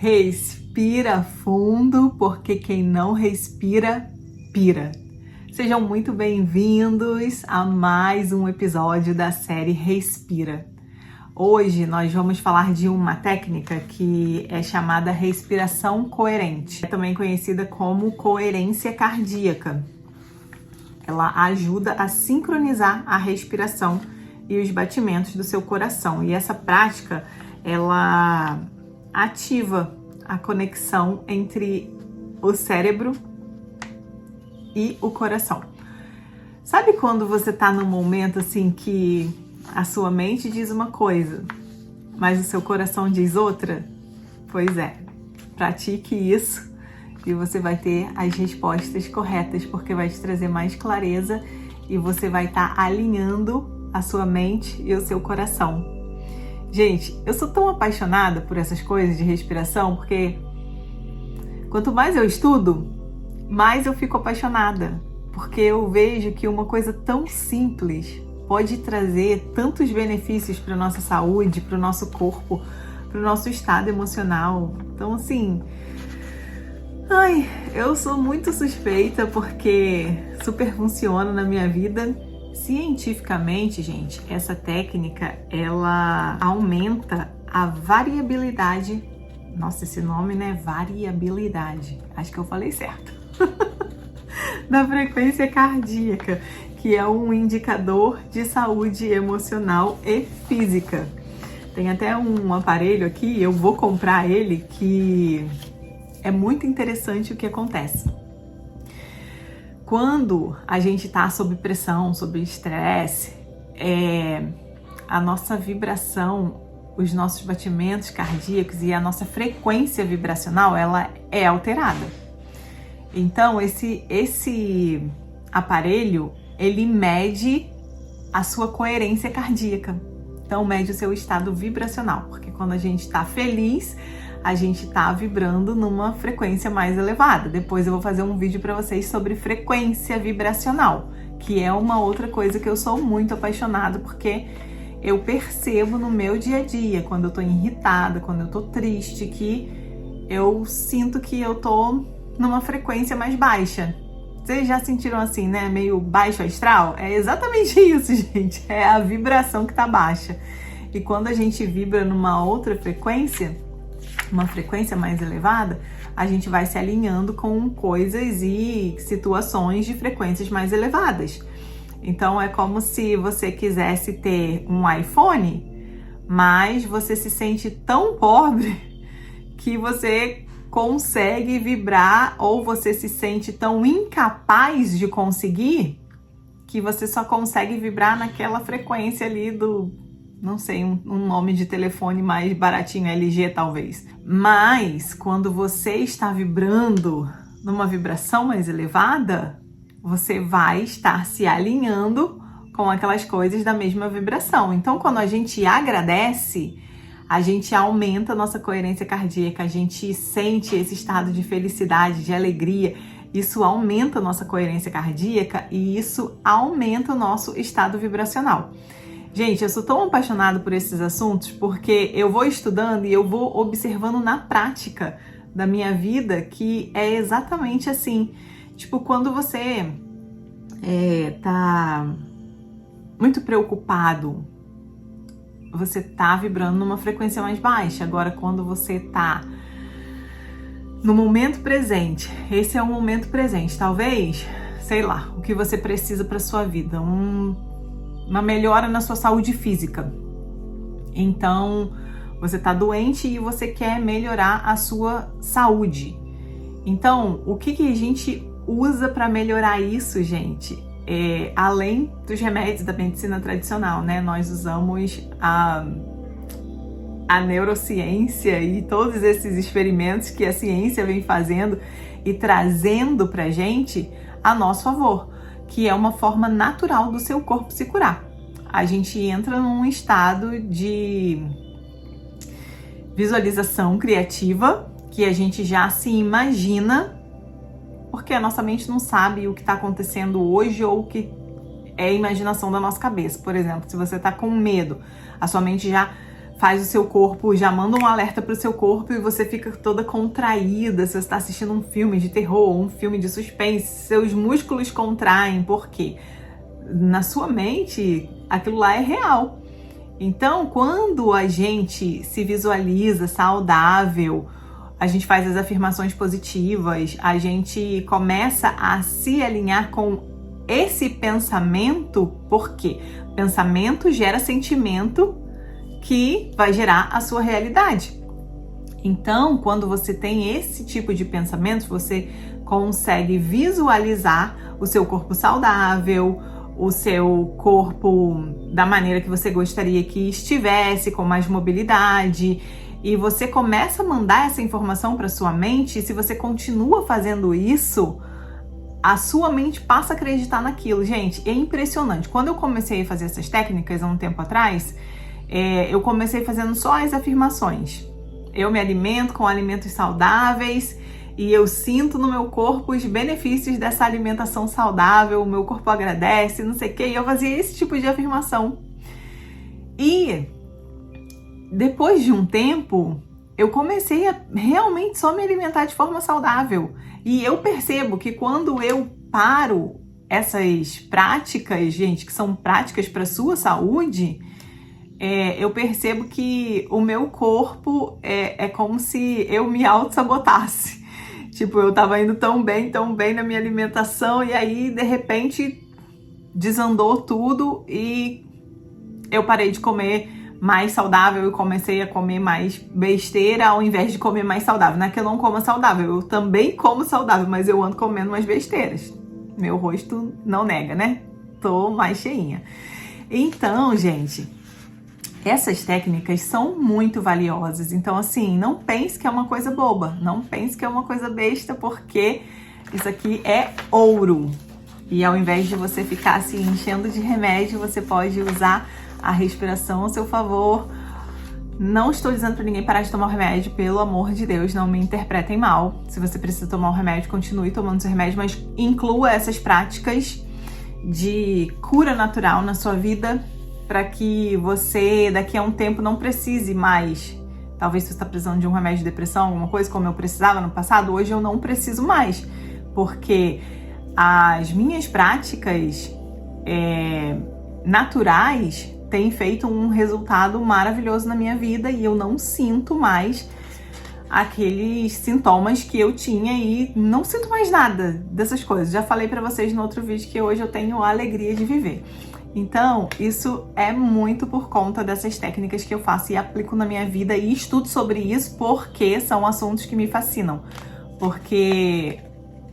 Respira fundo, porque quem não respira, pira. Sejam muito bem-vindos a mais um episódio da série Respira. Hoje nós vamos falar de uma técnica que é chamada respiração coerente, também conhecida como coerência cardíaca. Ela ajuda a sincronizar a respiração e os batimentos do seu coração. E essa prática, ela ativa a conexão entre o cérebro e o coração. Sabe quando você tá num momento assim que a sua mente diz uma coisa, mas o seu coração diz outra? Pois é, pratique isso e você vai ter as respostas corretas, porque vai te trazer mais clareza e você vai estar alinhando a sua mente e o seu coração. Gente, eu sou tão apaixonada por essas coisas de respiração, porque quanto mais eu estudo, mais eu fico apaixonada, porque eu vejo que uma coisa tão simples pode trazer tantos benefícios para a nossa saúde, para o nosso corpo, para o nosso estado emocional. Então, assim, eu sou muito suspeita porque super funciona na minha vida. Cientificamente, gente, essa técnica, ela aumenta a variabilidade. Nossa, esse nome, né? Variabilidade. Acho que eu falei certo. Da frequência cardíaca, que é um indicador de saúde emocional e física. Tem até um aparelho aqui, eu vou comprar ele, que é muito interessante o que acontece. Quando a gente está sob pressão, sob estresse, a nossa vibração, os nossos batimentos cardíacos e a nossa frequência vibracional, ela é alterada. Então, esse aparelho, ele mede a sua coerência cardíaca. Então, mede o seu estado vibracional, porque quando a gente está feliz, a gente tá vibrando numa frequência mais elevada. Depois eu vou fazer um vídeo para vocês sobre frequência vibracional, que é uma outra coisa que eu sou muito apaixonada, porque eu percebo no meu dia a dia, quando eu tô irritada, quando eu tô triste, que eu sinto que eu tô numa frequência mais baixa. Vocês já sentiram assim, né? Meio baixo astral? É exatamente isso, gente. É a vibração que tá baixa. E quando a gente vibra numa outra frequência, uma frequência mais elevada, a gente vai se alinhando com coisas e situações de frequências mais elevadas. Então é como se você quisesse ter um iPhone, mas você se sente tão pobre que você consegue vibrar, ou você se sente tão incapaz de conseguir que você só consegue vibrar naquela frequência ali do, não sei, um nome de telefone mais baratinho, LG talvez. Mas quando você está vibrando numa vibração mais elevada, você vai estar se alinhando com aquelas coisas da mesma vibração. Então, quando a gente agradece, a gente aumenta a nossa coerência cardíaca, a gente sente esse estado de felicidade, de alegria. Isso aumenta a nossa coerência cardíaca e isso aumenta o nosso estado vibracional. Gente, eu sou tão apaixonada por esses assuntos porque eu vou estudando e eu vou observando na prática da minha vida que é exatamente assim. Tipo, quando você tá muito preocupado, você tá vibrando numa frequência mais baixa. Agora, quando você tá no momento presente, esse é o momento presente, talvez, sei lá, o que você precisa para sua vida, uma melhora na sua saúde física. Então, você tá doente e você quer melhorar a sua saúde. Então, o que a gente usa para melhorar isso, gente? Além dos remédios da medicina tradicional, né? Nós usamos a neurociência e todos esses experimentos que a ciência vem fazendo e trazendo pra gente a nosso favor, que é uma forma natural do seu corpo se curar. A gente entra num estado de visualização criativa, que a gente já se imagina, porque a nossa mente não sabe o que está acontecendo hoje ou o que é a imaginação da nossa cabeça. Por exemplo, se você está com medo, a sua mente já faz o seu corpo, já manda um alerta pro seu corpo e você fica toda contraída. Se você está assistindo um filme de terror, um filme de suspense, seus músculos contraem. Por quê? Na sua mente, aquilo lá é real. Então, quando a gente se visualiza saudável, a gente faz as afirmações positivas, a gente começa a se alinhar com esse pensamento, porque pensamento gera sentimento que vai gerar a sua realidade. Então, quando você tem esse tipo de pensamento, você consegue visualizar o seu corpo saudável, o seu corpo da maneira que você gostaria que estivesse, com mais mobilidade, e você começa a mandar essa informação para sua mente. E se você continua fazendo isso, a sua mente passa a acreditar naquilo. Gente, é impressionante. Quando eu comecei a fazer essas técnicas há um tempo atrás, eu comecei fazendo só as afirmações. Eu me alimento com alimentos saudáveis e eu sinto no meu corpo os benefícios dessa alimentação saudável, o meu corpo agradece, não sei o que, e eu fazia esse tipo de afirmação. E depois de um tempo, eu comecei a realmente só me alimentar de forma saudável. E eu percebo que quando eu paro essas práticas, gente, que são práticas para sua saúde, eu percebo que o meu corpo é como se eu me auto-sabotasse. Tipo, eu tava indo tão bem na minha alimentação, e aí, de repente, desandou tudo e eu parei de comer mais saudável e comecei a comer mais besteira ao invés de comer mais saudável. Não é que eu não como saudável, eu também como saudável, mas eu ando comendo umas besteiras. Meu rosto não nega, né? Tô mais cheinha. Então, gente, essas técnicas são muito valiosas. Então, assim, não pense que é uma coisa boba, não pense que é uma coisa besta, porque isso aqui é ouro. E ao invés de você ficar se enchendo de remédio, você pode usar a respiração a seu favor. Não estou dizendo para ninguém parar de tomar o remédio, pelo amor de Deus, não me interpretem mal. Se você precisa tomar o remédio, continue tomando seu remédio, mas inclua essas práticas de cura natural na sua vida, para que você daqui a um tempo não precise mais. Talvez você está precisando de um remédio de depressão, alguma coisa, como eu precisava no passado, hoje eu não preciso mais, porque as minhas práticas naturais têm feito um resultado maravilhoso na minha vida e eu não sinto mais aqueles sintomas que eu tinha e não sinto mais nada dessas coisas. Já falei pra vocês no outro vídeo que hoje eu tenho a alegria de viver. Então, isso é muito por conta dessas técnicas que eu faço e aplico na minha vida e estudo sobre isso porque são assuntos que me fascinam. Porque,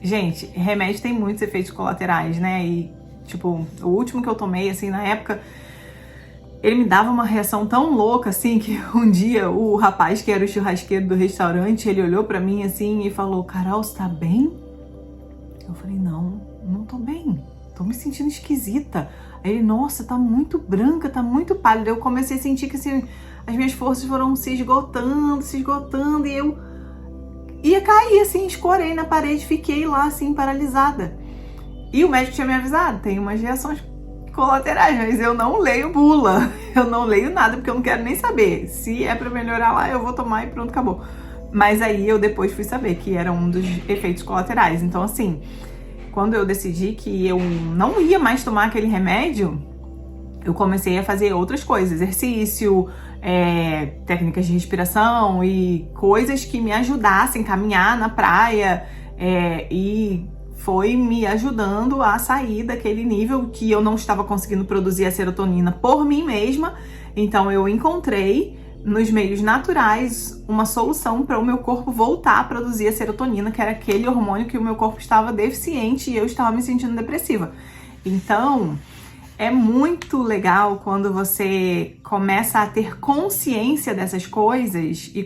gente, remédio tem muitos efeitos colaterais, né? E, tipo, o último que eu tomei, assim, na época, ele me dava uma reação tão louca, assim, que um dia o rapaz que era o churrasqueiro do restaurante, ele olhou pra mim, assim, e falou: Carol, você tá bem? Eu falei: não tô bem, tô me sentindo esquisita. Aí ele: nossa, tá muito branca, tá muito pálida. Eu comecei a sentir que, assim, as minhas forças foram se esgotando, e eu ia cair, assim, escorei na parede, fiquei lá, assim, paralisada. E o médico tinha me avisado, tem umas reações colaterais, mas eu não leio bula, eu não leio nada, porque eu não quero nem saber. Se é pra melhorar lá, eu vou tomar e pronto, acabou. Mas aí eu depois fui saber que era um dos efeitos colaterais. Então, assim, quando eu decidi que eu não ia mais tomar aquele remédio, eu comecei a fazer outras coisas, exercício, técnicas de respiração e coisas que me ajudassem a caminhar na praia, e foi me ajudando a sair daquele nível que eu não estava conseguindo produzir a serotonina por mim mesma. Então eu encontrei nos meios naturais uma solução para o meu corpo voltar a produzir a serotonina, que era aquele hormônio que o meu corpo estava deficiente e eu estava me sentindo depressiva. Então é muito legal quando você começa a ter consciência dessas coisas, e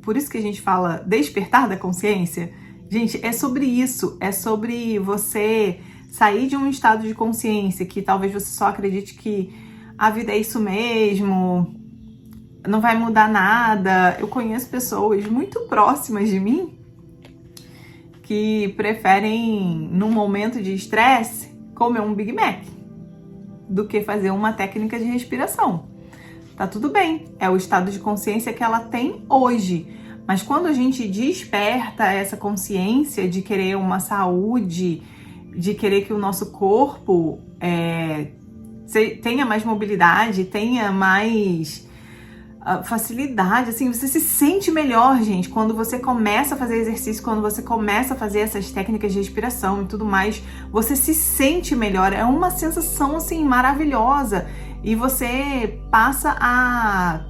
por isso que a gente fala despertar da consciência. Gente, é sobre isso, é sobre você sair de um estado de consciência que talvez você só acredite que a vida é isso mesmo, não vai mudar nada. Eu conheço pessoas muito próximas de mim que preferem, num momento de estresse, comer um Big Mac do que fazer uma técnica de respiração. tá tudo bem, é o estado de consciência que ela tem hoje. Mas quando a gente desperta essa consciência de querer uma saúde, de querer que o nosso corpo tenha mais mobilidade, tenha mais facilidade, assim, você se sente melhor, gente, quando você começa a fazer exercício, quando você começa a fazer essas técnicas de respiração e tudo mais, você se sente melhor, é uma sensação, assim, maravilhosa, e você passa a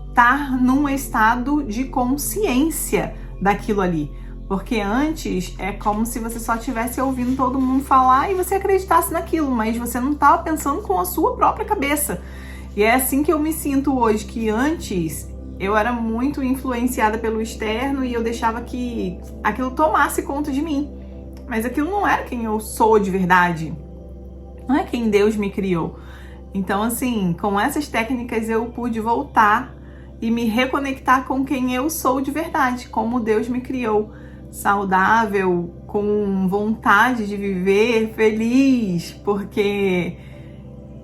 estar num estado de consciência daquilo ali, porque antes é como se você só estivesse ouvindo todo mundo falar e você acreditasse naquilo, mas você não estava pensando com a sua própria cabeça. E é assim que eu me sinto hoje, que antes eu era muito influenciada pelo externo e eu deixava que aquilo tomasse conta de mim. Mas aquilo não era quem eu sou de verdade. Não é quem Deus me criou. Então, assim, com essas técnicas eu pude voltar e me reconectar com quem eu sou de verdade, como Deus me criou. Saudável, com vontade de viver, feliz, porque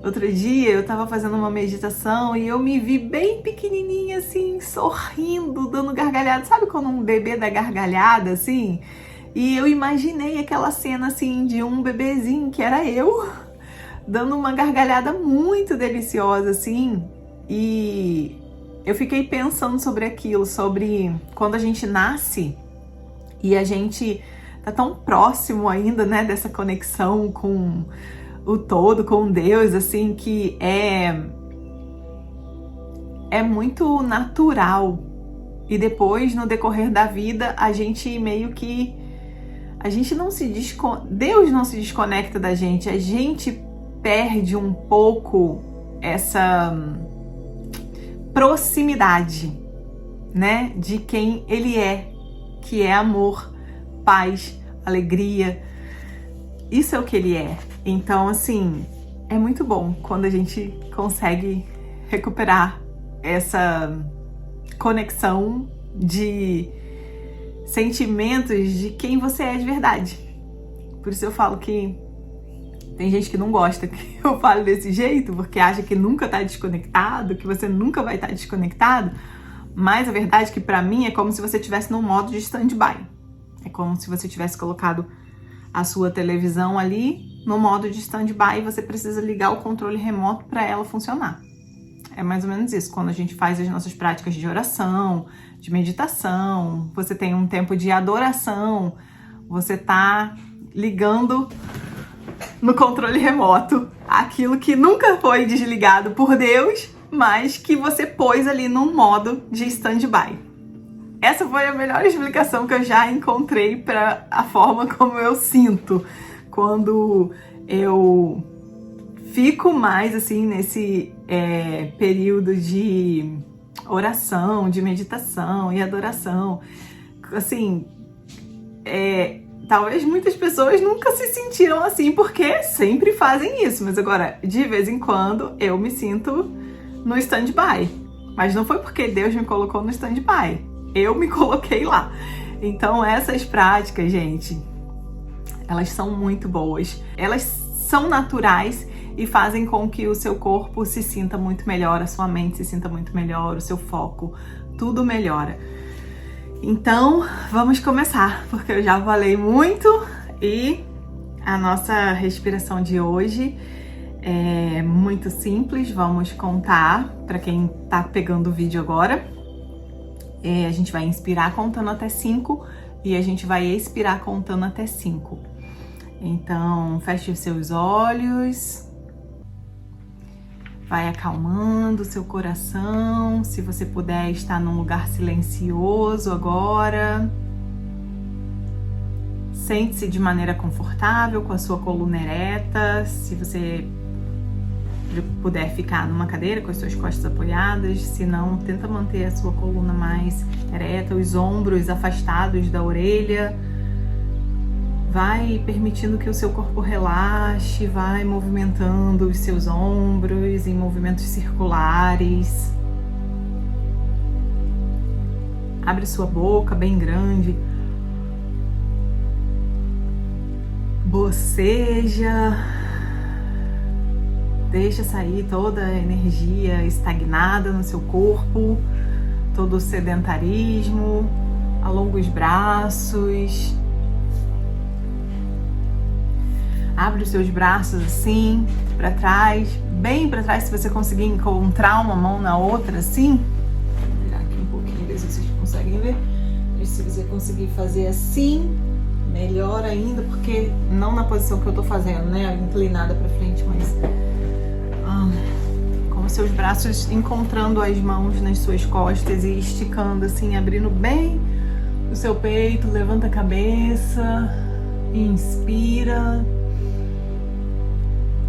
outro dia eu tava fazendo uma meditação e eu me vi bem pequenininha, assim, sorrindo, dando gargalhada. Sabe quando um bebê dá gargalhada, assim? E eu imaginei aquela cena, assim, de um bebezinho, que era eu, dando uma gargalhada muito deliciosa, assim. E eu fiquei pensando sobre aquilo, sobre quando a gente nasce e a gente tá tão próximo ainda, né, dessa conexão com o todo, com Deus, assim, que é muito natural. E depois, no decorrer da vida, a gente meio que Deus não se desconecta da gente, a gente perde um pouco essa proximidade, né, de quem Ele é, que é amor, paz, alegria. Isso é o que Ele é. Então, assim, é muito bom quando a gente consegue recuperar essa conexão de sentimentos de quem você é de verdade. Por isso eu falo que tem gente que não gosta que eu fale desse jeito, porque acha que nunca tá desconectado, que você nunca vai estar desconectado. Mas a verdade é que pra mim é como se você estivesse num modo de stand-by. É como se você tivesse colocado a sua televisão ali no modo de stand-by e você precisa ligar o controle remoto para ela funcionar. É mais ou menos isso. Quando a gente faz as nossas práticas de oração, de meditação, você tem um tempo de adoração, você tá ligando no controle remoto aquilo que nunca foi desligado por Deus, mas que você pôs ali num modo de stand-by. Essa foi a melhor explicação que eu já encontrei para a forma como eu sinto quando eu fico mais assim nesse período de oração, de meditação e adoração. Assim, talvez muitas pessoas nunca se sentiram assim porque sempre fazem isso, mas agora, de vez em quando, eu me sinto no stand-by. Mas não foi porque Deus me colocou no stand-by. Eu me coloquei lá. Então essas práticas, gente, elas são muito boas. Elas são naturais e fazem com que o seu corpo se sinta muito melhor, a sua mente se sinta muito melhor, o seu foco, tudo melhora. Então, vamos começar, porque eu já falei muito e a nossa respiração de hoje é muito simples. Vamos contar para quem tá pegando o vídeo agora. A gente vai inspirar contando até 5 e a gente vai expirar contando até 5. Então, feche os seus olhos, vai acalmando o seu coração. Se você puder estar num lugar silencioso agora, sente-se de maneira confortável, com a sua coluna ereta. Se você puder ficar numa cadeira com as suas costas apoiadas, se não, tenta manter a sua coluna mais ereta, os ombros afastados da orelha. Vai permitindo que o seu corpo relaxe, vai movimentando os seus ombros em movimentos circulares. Abre sua boca bem grande. Boceja. Deixa sair toda a energia estagnada no seu corpo, todo o sedentarismo. Alonga os braços. Abre os seus braços assim, para trás, bem para trás, se você conseguir encontrar uma mão na outra assim. Vou virar aqui um pouquinho, ver se vocês conseguem ver. Se você conseguir fazer assim, melhor ainda, porque não na posição que eu tô fazendo, né? Inclinada para frente, mas com os seus braços encontrando as mãos nas suas costas e esticando assim, abrindo bem o seu peito. Levanta a cabeça, inspira.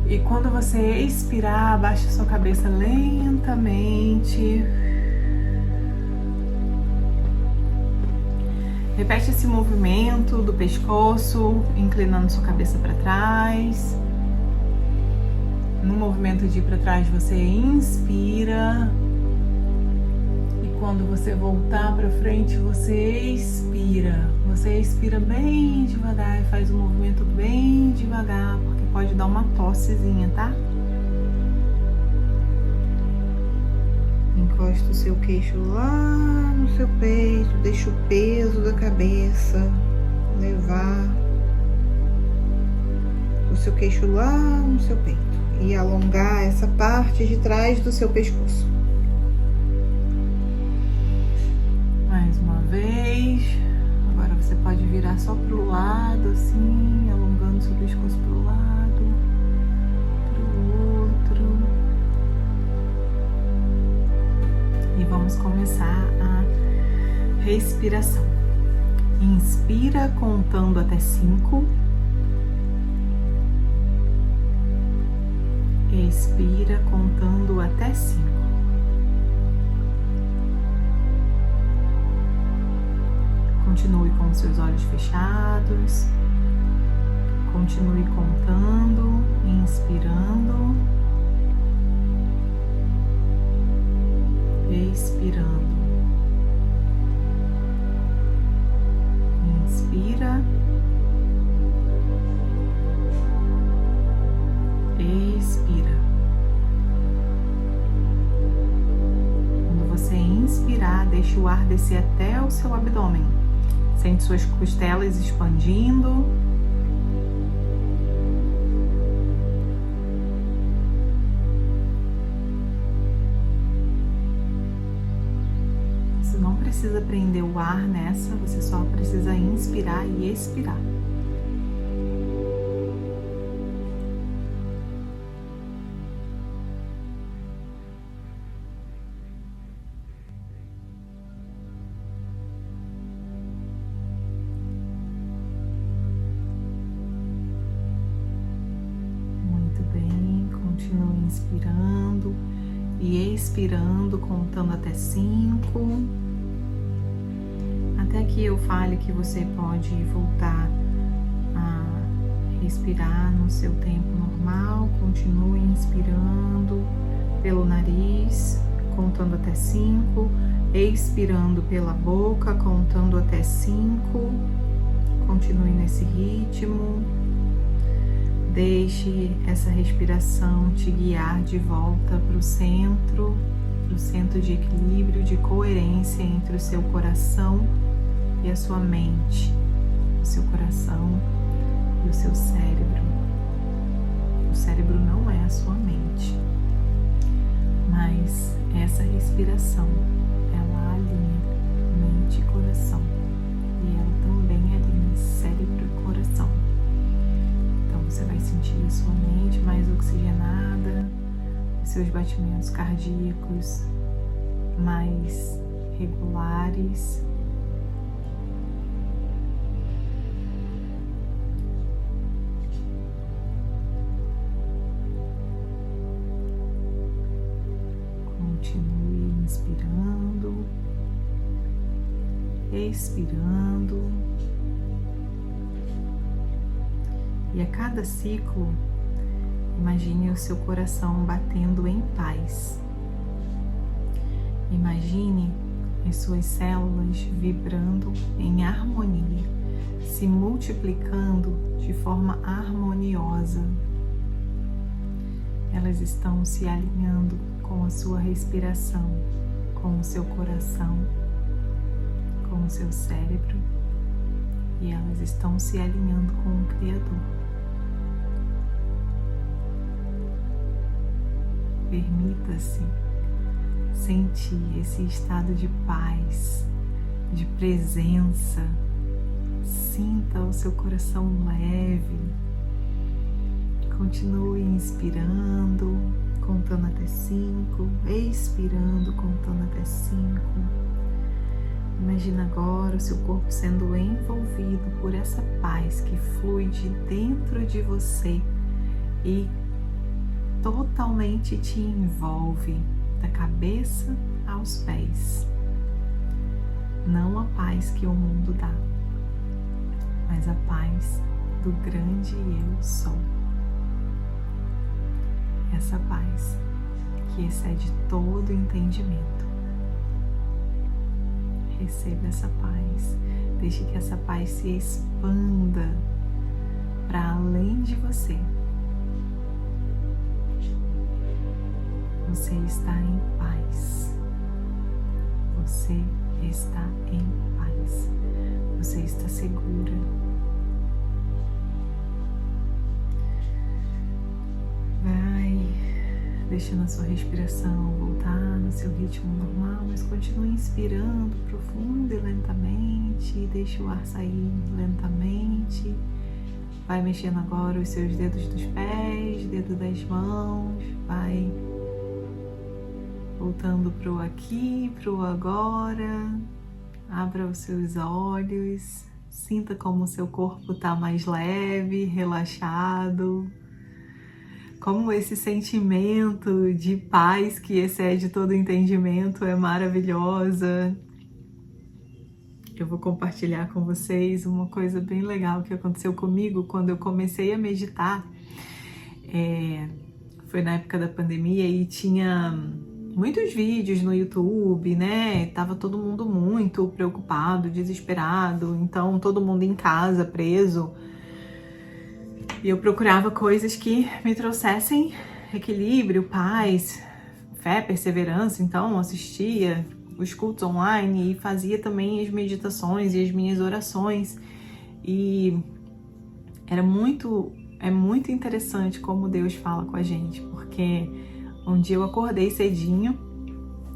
E quando você expirar, abaixa sua cabeça lentamente. Repete esse movimento do pescoço, inclinando sua cabeça para trás. No movimento de ir para trás, você inspira. E quando você voltar para frente, você expira. Você expira bem devagar e faz um movimento bem devagar, porque pode dar uma tossezinha, tá? Encosta o seu queixo lá no seu peito, deixa o peso da cabeça levar o seu queixo lá no seu peito e alongar essa parte de trás do seu pescoço. Mais uma vez. Agora você pode virar só pro lado, assim, alongando seu pescoço pro lado, pro outro. E vamos começar a respiração. Inspira contando até 5. Expira contando até 5. Continue com os seus olhos fechados. Continue contando, inspirando, expirando. Inspira, expira. Quando você inspirar, deixe o ar descer até o seu abdômen. Sente suas costelas expandindo. Você não precisa prender o ar nessa, você só precisa inspirar e expirar. Continue inspirando e expirando, contando até 5. Até que eu fale que você pode voltar a respirar no seu tempo normal. Continue inspirando pelo nariz, contando até 5. Expirando pela boca, contando até 5. Continue nesse ritmo. Deixe essa respiração te guiar de volta para o centro de equilíbrio, de coerência entre o seu coração e a sua mente, o seu coração e o seu cérebro. O cérebro não é a sua mente, mas essa respiração, ela alinha mente e coração, e ela também alinha cérebro e coração. Você vai sentir a sua mente mais oxigenada, os seus batimentos cardíacos mais regulares. Continue inspirando, expirando. E a cada ciclo, imagine o seu coração batendo em paz. Imagine as suas células vibrando em harmonia, se multiplicando de forma harmoniosa. Elas estão se alinhando com a sua respiração, com o seu coração, com o seu cérebro, e elas estão se alinhando com o Criador. Permita-se sentir esse estado de paz, de presença. Sinta o seu coração leve. Continue inspirando, contando até 5, expirando, contando até 5. Imagina agora o seu corpo sendo envolvido por essa paz que flui de dentro de você e totalmente te envolve, da cabeça aos pés. Não a paz que o mundo dá, mas a paz do grande Eu Sou. Essa paz que excede todo entendimento. Receba essa paz. Deixe que essa paz se expanda para além de você. Você está em paz. Você está em paz. Você está segura. Vai deixando a sua respiração voltar no seu ritmo normal, mas continue inspirando profundo e lentamente. Deixe o ar sair lentamente. Vai mexendo agora os seus dedos dos pés, dedo das mãos. Vai voltando para o aqui, para o agora. Abra os seus olhos. Sinta como o seu corpo está mais leve, relaxado. Como esse sentimento de paz que excede todo entendimento é maravilhosa. Eu vou compartilhar com vocês uma coisa bem legal que aconteceu comigo quando eu comecei a meditar. Foi na época da pandemia e tinha muitos vídeos no YouTube, né? Tava todo mundo muito preocupado, desesperado, então todo mundo em casa, preso. E eu procurava coisas que me trouxessem equilíbrio, paz, fé, perseverança. Então assistia os cultos online e fazia também as meditações e as minhas orações. E é muito interessante como Deus fala com a gente, porque um dia eu acordei cedinho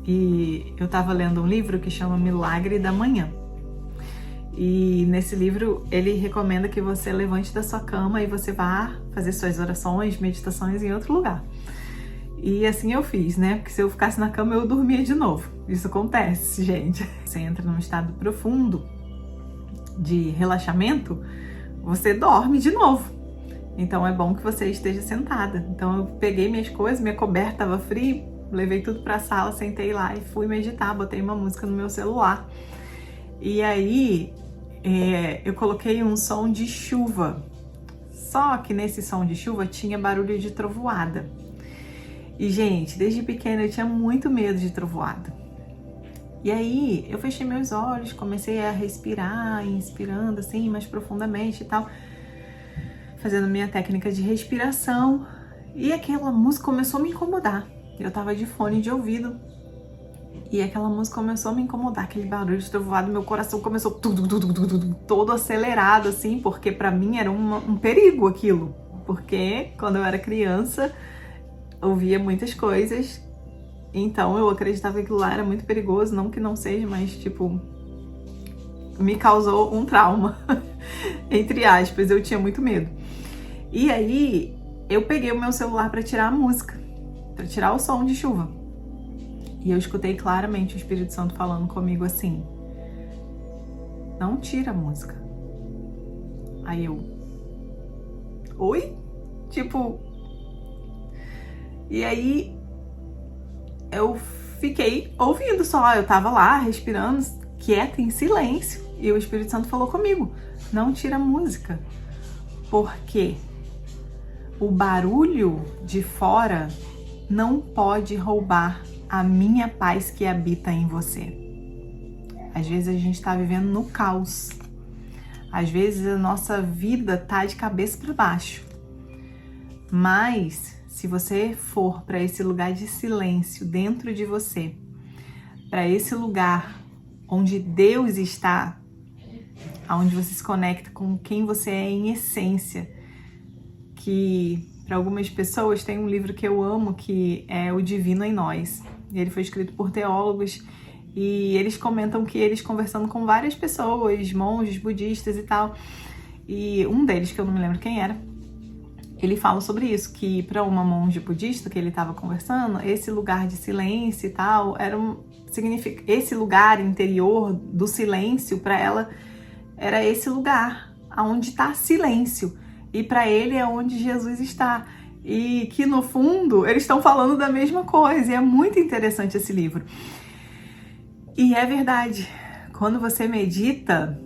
e eu estava lendo um livro que chama Milagre da Manhã. E nesse livro ele recomenda que você levante da sua cama e você vá fazer suas orações, meditações em outro lugar. E assim eu fiz, né? Porque se eu ficasse na cama eu dormia de novo. Isso acontece, gente. Você entra num estado profundo de relaxamento, você dorme de novo. Então é bom que você esteja sentada. Então eu peguei minhas coisas, minha coberta estava fria, levei tudo para a sala, sentei lá e fui meditar, botei uma música no meu celular. E aí eu coloquei um som de chuva. Só que nesse som de chuva tinha barulho de trovoada. E gente, desde pequena eu tinha muito medo de trovoada. E aí eu fechei meus olhos, comecei a respirar, inspirando assim mais profundamente e tal, fazendo minha técnica de respiração, e aquela música começou a me incomodar. Eu tava de fone de ouvido e aquela música começou a me incomodar, aquele barulho de trovoada, meu coração começou todo acelerado assim, porque pra mim era um perigo aquilo, porque quando eu era criança ouvia muitas coisas, então eu acreditava que aquilo lá era muito perigoso, não que não seja, mas tipo, me causou um trauma, entre aspas, eu tinha muito medo. E aí eu peguei o meu celular para tirar a música, para tirar o som de chuva. E eu escutei claramente o Espírito Santo falando comigo assim: não tira a música. Aí eu, oi? Tipo, e aí eu fiquei ouvindo só, eu tava lá respirando, quieta, em silêncio, e o Espírito Santo falou comigo: não tira a música, porque o barulho de fora não pode roubar a minha paz que habita em você. Às vezes a gente está vivendo no caos. Às vezes a nossa vida tá de cabeça para baixo. Mas se você for para esse lugar de silêncio dentro de você, para esse lugar onde Deus está, onde você se conecta com quem você é em essência, que para algumas pessoas tem um livro que eu amo, que é O Divino em Nós. Ele foi escrito por teólogos e eles comentam que eles conversando com várias pessoas, monges, budistas e tal, e um deles, que eu não me lembro quem era, ele fala sobre isso, que para uma monge budista que ele estava conversando, esse lugar de silêncio e tal, significa esse lugar interior do silêncio, para ela era esse lugar onde está silêncio, e para ele é onde Jesus está, e que no fundo eles estão falando da mesma coisa, e é muito interessante esse livro. E é verdade, quando você medita,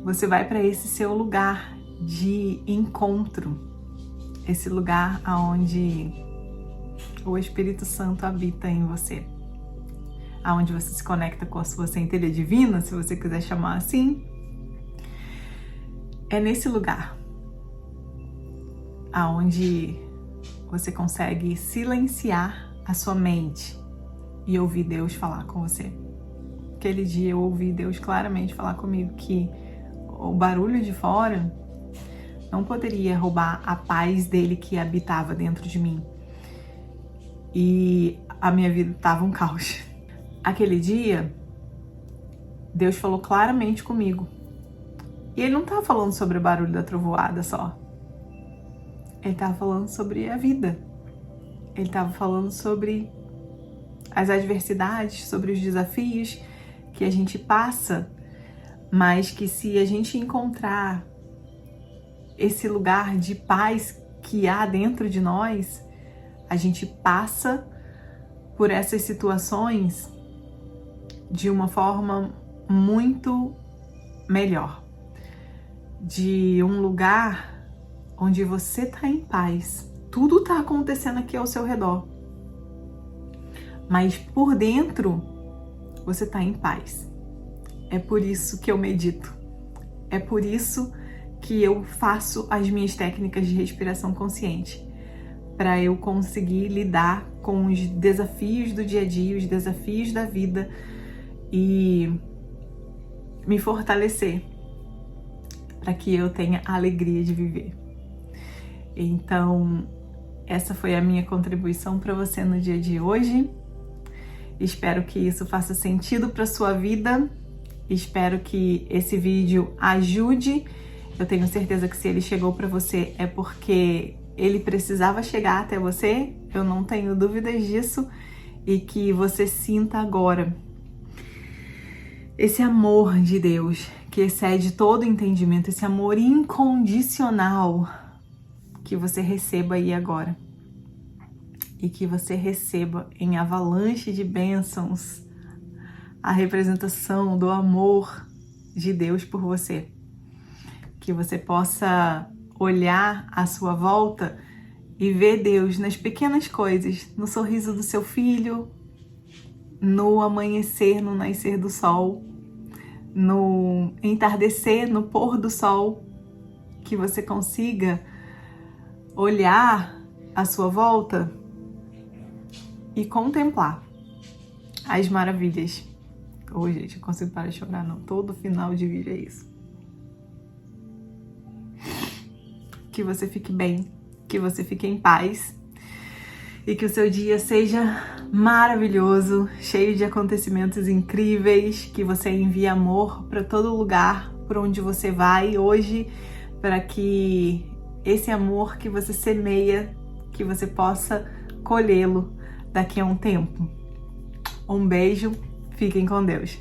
você vai para esse seu lugar de encontro, esse lugar onde o Espírito Santo habita em você, onde você se conecta com a sua centelha divina, se você quiser chamar assim. É nesse lugar onde você consegue silenciar a sua mente e ouvir Deus falar com você. Aquele dia eu ouvi Deus claramente falar comigo que o barulho de fora não poderia roubar a paz dele que habitava dentro de mim. E a minha vida estava um caos. Aquele dia, Deus falou claramente comigo. E ele não estava falando sobre o barulho da trovoada só. Ele estava falando sobre a vida. Ele estava falando sobre as adversidades, sobre os desafios que a gente passa, mas que se a gente encontrar esse lugar de paz que há dentro de nós, a gente passa por essas situações de uma forma muito melhor, de um lugar onde você está em paz, tudo está acontecendo aqui ao seu redor, mas por dentro você está em paz. É por isso que eu medito, é por isso que eu faço as minhas técnicas de respiração consciente, para eu conseguir lidar com os desafios do dia a dia, os desafios da vida e me fortalecer para que eu tenha a alegria de viver. Então, essa foi a minha contribuição para você no dia de hoje. Espero que isso faça sentido para sua vida. Espero que esse vídeo ajude. Eu tenho certeza que se ele chegou para você é porque ele precisava chegar até você. Eu não tenho dúvidas disso. E que você sinta agora esse amor de Deus que excede todo entendimento, esse amor incondicional, que você receba aí agora. E que você receba em avalanche de bênçãos a representação do amor de Deus por você. Que você possa olhar à sua volta e ver Deus nas pequenas coisas, no sorriso do seu filho, no amanhecer, no nascer do sol, no entardecer, no pôr do sol. Que você consiga olhar à sua volta e contemplar as maravilhas. Gente, eu consigo parar de chorar, não. Todo final de vídeo é isso. Que você fique bem, que você fique em paz e que o seu dia seja maravilhoso, cheio de acontecimentos incríveis, que você envie amor para todo lugar por onde você vai hoje, para que esse amor que você semeia, que você possa colhê-lo daqui a um tempo. Um beijo, fiquem com Deus.